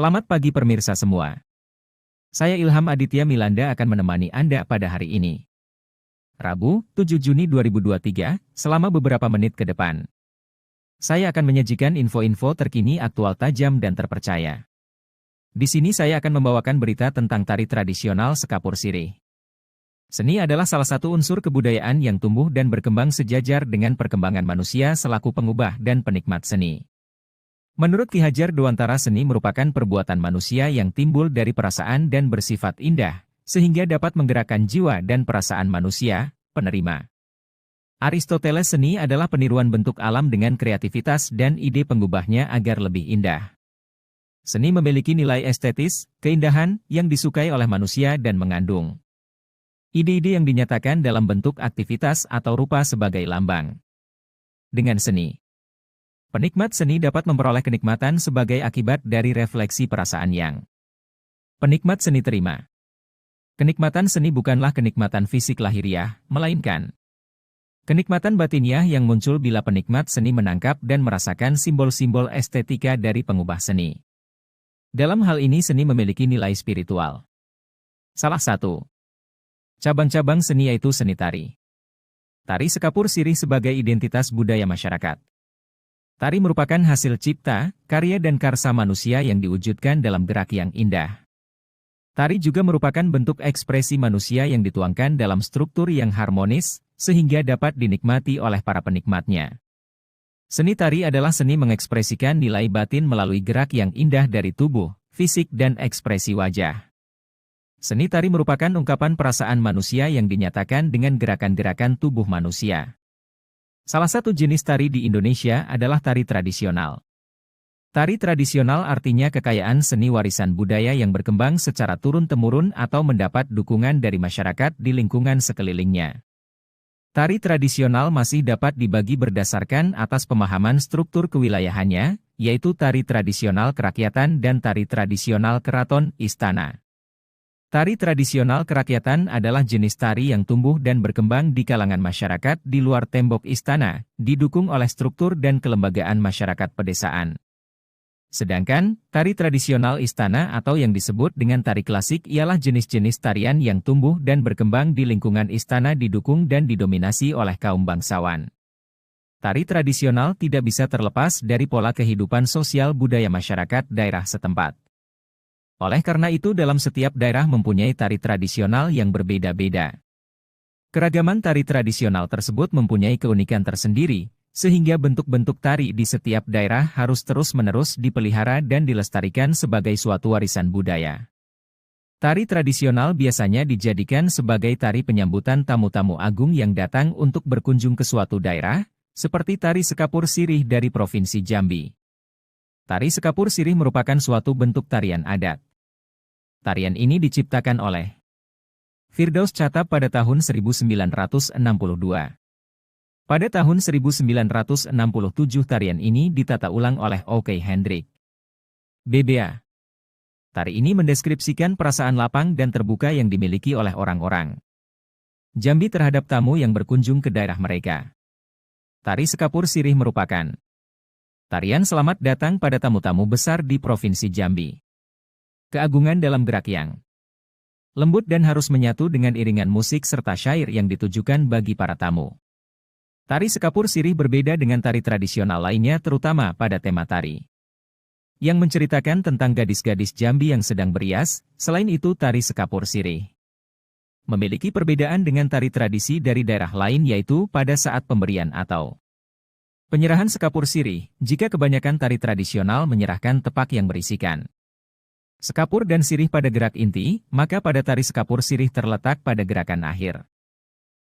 Selamat pagi pemirsa semua. Saya Ilham Aditya Milanda akan menemani Anda pada hari ini. Rabu, 7 Juni 2023, selama beberapa menit ke depan. Saya akan menyajikan info-info terkini aktual tajam dan terpercaya. Di sini saya akan membawakan berita tentang tari tradisional Sekapur Sirih. Seni adalah salah satu unsur kebudayaan yang tumbuh dan berkembang sejajar dengan perkembangan manusia selaku pengubah dan penikmat seni. Menurut Ki Hajar Dewantara, seni merupakan perbuatan manusia yang timbul dari perasaan dan bersifat indah, sehingga dapat menggerakkan jiwa dan perasaan manusia, penerima. Aristoteles, seni adalah peniruan bentuk alam dengan kreativitas dan ide pengubahnya agar lebih indah. Seni memiliki nilai estetis, keindahan, yang disukai oleh manusia dan mengandung ide-ide yang dinyatakan dalam bentuk aktivitas atau rupa sebagai lambang. Dengan seni, penikmat seni dapat memperoleh kenikmatan sebagai akibat dari refleksi perasaan yang penikmat seni terima. Kenikmatan seni bukanlah kenikmatan fisik lahiriah, melainkan kenikmatan batiniah yang muncul bila penikmat seni menangkap dan merasakan simbol-simbol estetika dari pengubah seni. Dalam hal ini seni memiliki nilai spiritual. Salah satu cabang-cabang seni yaitu seni tari. Tari Sekapur Sirih sebagai identitas budaya masyarakat. Tari merupakan hasil cipta, karya dan karsa manusia yang diwujudkan dalam gerak yang indah. Tari juga merupakan bentuk ekspresi manusia yang dituangkan dalam struktur yang harmonis, sehingga dapat dinikmati oleh para penikmatnya. Seni tari adalah seni mengekspresikan nilai batin melalui gerak yang indah dari tubuh, fisik dan ekspresi wajah. Seni tari merupakan ungkapan perasaan manusia yang dinyatakan dengan gerakan-gerakan tubuh manusia. Salah satu jenis tari di Indonesia adalah tari tradisional. Tari tradisional artinya kekayaan seni warisan budaya yang berkembang secara turun-temurun atau mendapat dukungan dari masyarakat di lingkungan sekelilingnya. Tari tradisional masih dapat dibagi berdasarkan atas pemahaman struktur kewilayahannya, yaitu tari tradisional kerakyatan dan tari tradisional keraton istana. Tari tradisional kerakyatan adalah jenis tari yang tumbuh dan berkembang di kalangan masyarakat di luar tembok istana, didukung oleh struktur dan kelembagaan masyarakat pedesaan. Sedangkan, tari tradisional istana atau yang disebut dengan tari klasik ialah jenis-jenis tarian yang tumbuh dan berkembang di lingkungan istana didukung dan didominasi oleh kaum bangsawan. Tari tradisional tidak bisa terlepas dari pola kehidupan sosial budaya masyarakat daerah setempat. Oleh karena itu dalam setiap daerah mempunyai tari tradisional yang berbeda-beda. Keragaman tari tradisional tersebut mempunyai keunikan tersendiri, sehingga bentuk-bentuk tari di setiap daerah harus terus-menerus dipelihara dan dilestarikan sebagai suatu warisan budaya. Tari tradisional biasanya dijadikan sebagai tari penyambutan tamu-tamu agung yang datang untuk berkunjung ke suatu daerah, seperti tari Sekapur Sirih dari Provinsi Jambi. Tari Sekapur Sirih merupakan suatu bentuk tarian adat. Tarian ini diciptakan oleh Firdaus Chatab pada tahun 1962. Pada tahun 1967 tarian ini ditata ulang oleh Oke Hendrik BBA. Tari ini mendeskripsikan perasaan lapang dan terbuka yang dimiliki oleh orang-orang Jambi terhadap tamu yang berkunjung ke daerah mereka. Tari Sekapur Sirih merupakan tarian selamat datang pada tamu-tamu besar di Provinsi Jambi. Keagungan dalam gerak yang lembut dan harus menyatu dengan iringan musik serta syair yang ditujukan bagi para tamu. Tari Sekapur Sirih berbeda dengan tari tradisional lainnya terutama pada tema tari yang menceritakan tentang gadis-gadis Jambi yang sedang berias. Selain itu tari Sekapur Sirih memiliki perbedaan dengan tari tradisi dari daerah lain, yaitu pada saat pemberian atau penyerahan Sekapur Sirih. Jika kebanyakan tari tradisional menyerahkan tepak yang berisikan sekapur dan sirih pada gerak inti, maka pada tari Sekapur Sirih terletak pada gerakan akhir.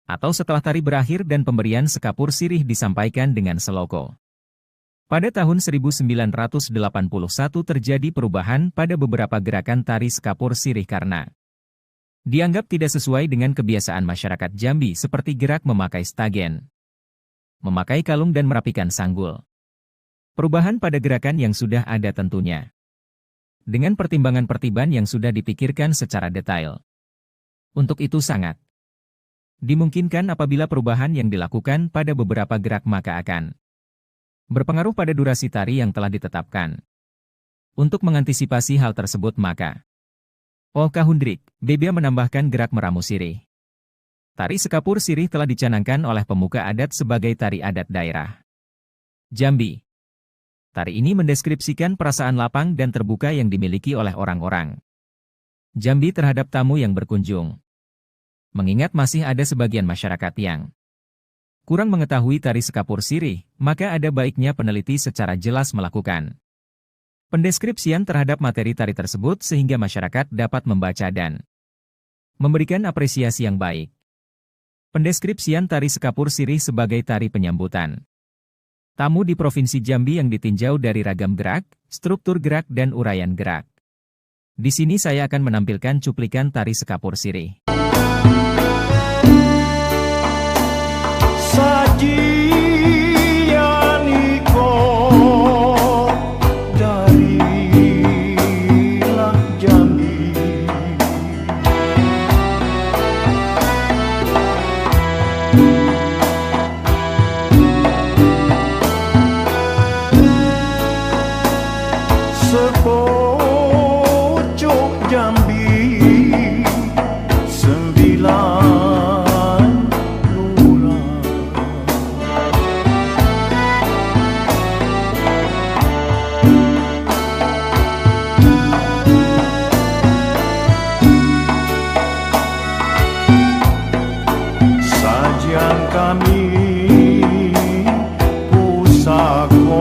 Atau setelah tari berakhir dan pemberian Sekapur Sirih disampaikan dengan seloko. Pada tahun 1981 terjadi perubahan pada beberapa gerakan tari Sekapur Sirih karena dianggap tidak sesuai dengan kebiasaan masyarakat Jambi seperti gerak memakai stagen, memakai kalung dan merapikan sanggul. Perubahan pada gerakan yang sudah ada tentunya dengan pertimbangan-pertimbangan yang sudah dipikirkan secara detail. Untuk itu sangat dimungkinkan apabila perubahan yang dilakukan pada beberapa gerak maka akan berpengaruh pada durasi tari yang telah ditetapkan. Untuk mengantisipasi hal tersebut maka Oka Hundrik, Bebia menambahkan gerak meramu sirih. Tari Sekapur Sirih telah dicanangkan oleh pemuka adat sebagai tari adat daerah Jambi. Tari ini mendeskripsikan perasaan lapang dan terbuka yang dimiliki oleh orang-orang Jambi terhadap tamu yang berkunjung. Mengingat masih ada sebagian masyarakat yang kurang mengetahui tari Sekapur Sirih, maka ada baiknya peneliti secara jelas melakukan pendeskripsian terhadap materi tari tersebut sehingga masyarakat dapat membaca dan memberikan apresiasi yang baik. Pendeskripsian tari Sekapur Sirih sebagai tari penyambutan tamu di Provinsi Jambi yang ditinjau dari ragam gerak, struktur gerak dan uraian gerak. Di sini saya akan menampilkan cuplikan tari Sekapur Sirih. Sepojok Jambi, 9 lurah. Sajian kami pusaka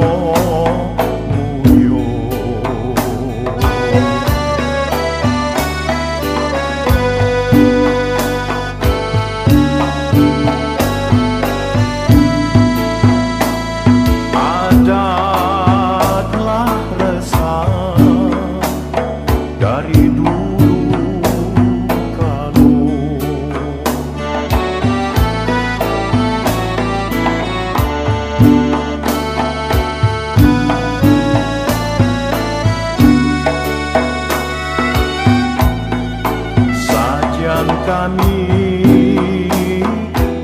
dari dulu kalau sajian kami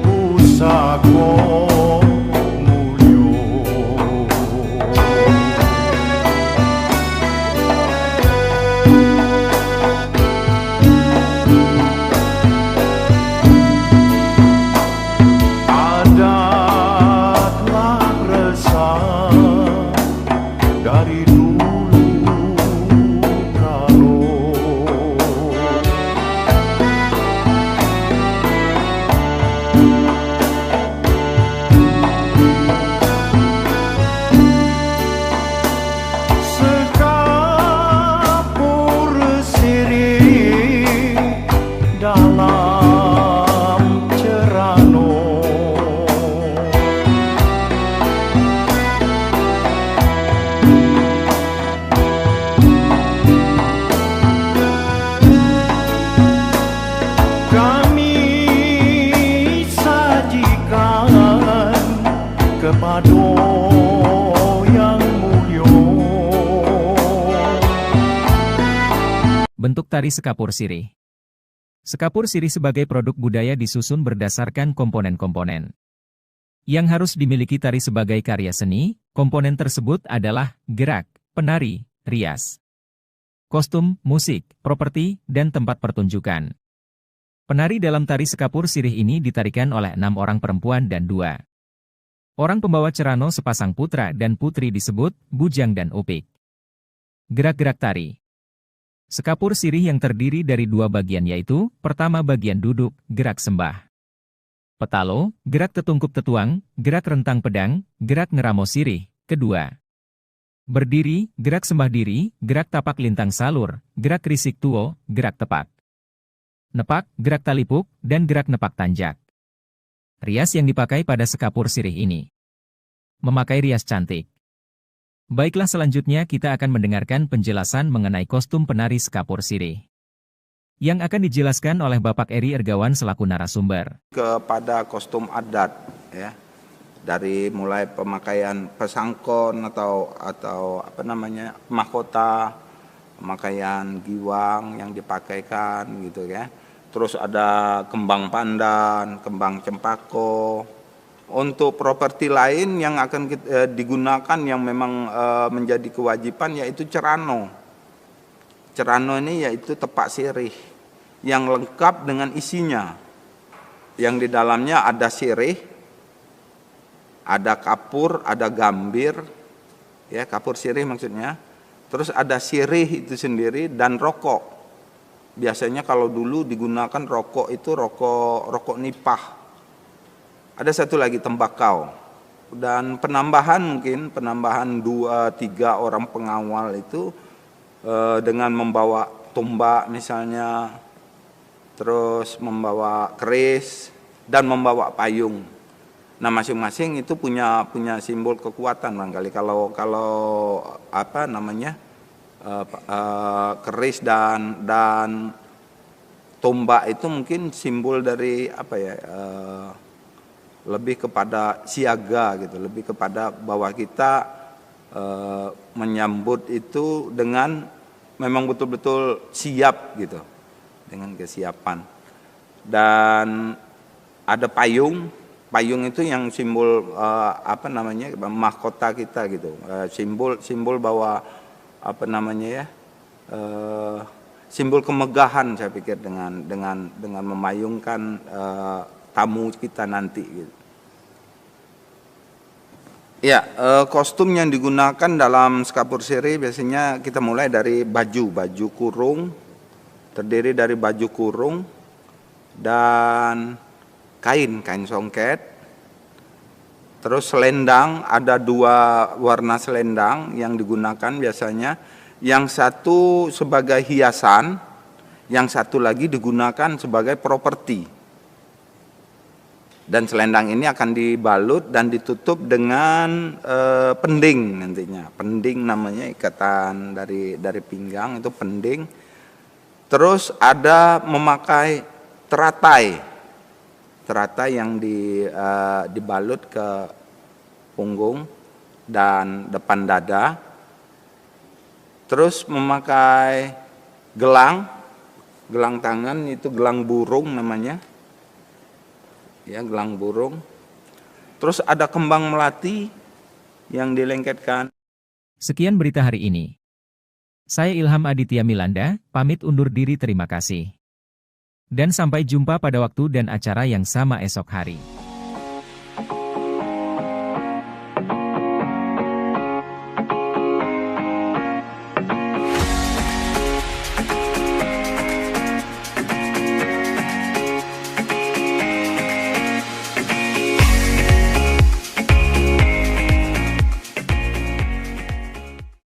pusaka dari dulu kalau Sekapur Sirih dalam cerano kami sajikan kepada yang mulia. Bentuk tari Sekapur Sirih. Sekapur Sirih sebagai produk budaya disusun berdasarkan komponen-komponen yang harus dimiliki tari sebagai karya seni. Komponen tersebut adalah gerak, penari, rias, kostum, musik, properti, dan tempat pertunjukan. Penari dalam tari Sekapur Sirih ini ditarikan oleh 6 orang perempuan dan 2 orang pembawa cerano. Sepasang putra dan putri disebut bujang dan upik. Gerak-gerak tari Sekapur Sirih yang terdiri dari 2 bagian yaitu, pertama bagian duduk, gerak sembah petalo, gerak tetungkup tetuang, gerak rentang pedang, gerak ngeramo sirih. Kedua, berdiri, gerak sembah diri, gerak tapak lintang salur, gerak risik tuo, gerak tepak nepak, gerak talipuk, dan gerak nepak tanjak. Rias yang dipakai pada Sekapur Sirih ini memakai rias cantik. Baiklah, selanjutnya kita akan mendengarkan penjelasan mengenai kostum penari Sekapur Sirih yang akan dijelaskan oleh Bapak Eri Ergawan selaku narasumber. Kepada kostum adat, ya, dari mulai pemakaian pesangkon atau mahkota, pemakaian giwang yang dipakaikan gitu ya. Terus ada kembang pandan, kembang cempako, Untuk properti lain yang akan digunakan yang memang menjadi kewajiban yaitu cerano. Cerano ini yaitu tepak sirih yang lengkap dengan isinya. Yang di dalamnya ada sirih, ada kapur, ada gambir, ya kapur sirih maksudnya. Terus ada sirih itu sendiri dan rokok. Biasanya kalau dulu digunakan rokok itu rokok nipah. Ada satu lagi tembakau. Dan penambahan 2-3 orang pengawal itu dengan membawa tombak misalnya, terus membawa keris dan membawa payung. Nah, masing-masing itu punya simbol kekuatan barangkali. Kalau apa namanya? Keris dan tombak itu mungkin simbol dari apa ya? Lebih kepada siaga gitu, lebih kepada bahwa kita menyambut itu dengan memang betul-betul siap gitu, dengan kesiapan. Dan ada payung itu yang simbol apa namanya, mahkota kita gitu, simbol bahwa apa namanya ya, simbol kemegahan saya pikir dengan memayungkan tamu kita nanti gitu. Ya, kostum yang digunakan dalam skapur sirih biasanya kita mulai dari baju kurung, terdiri dari baju kurung dan kain songket. Terus selendang, ada 2 warna selendang yang digunakan biasanya. Yang satu sebagai hiasan, yang satu lagi digunakan sebagai properti. Dan selendang ini akan dibalut dan ditutup dengan pending nantinya. Pending namanya, ikatan dari pinggang itu pending. Terus ada memakai teratai yang dibalut ke punggung dan depan dada. Terus memakai gelang tangan, itu gelang burung namanya. Ya, gelang burung. Terus ada kembang melati yang dilengketkan. Sekian berita hari ini. Saya Ilham Aditya Milanda, pamit undur diri, terima kasih. Dan sampai jumpa pada waktu dan acara yang sama esok hari.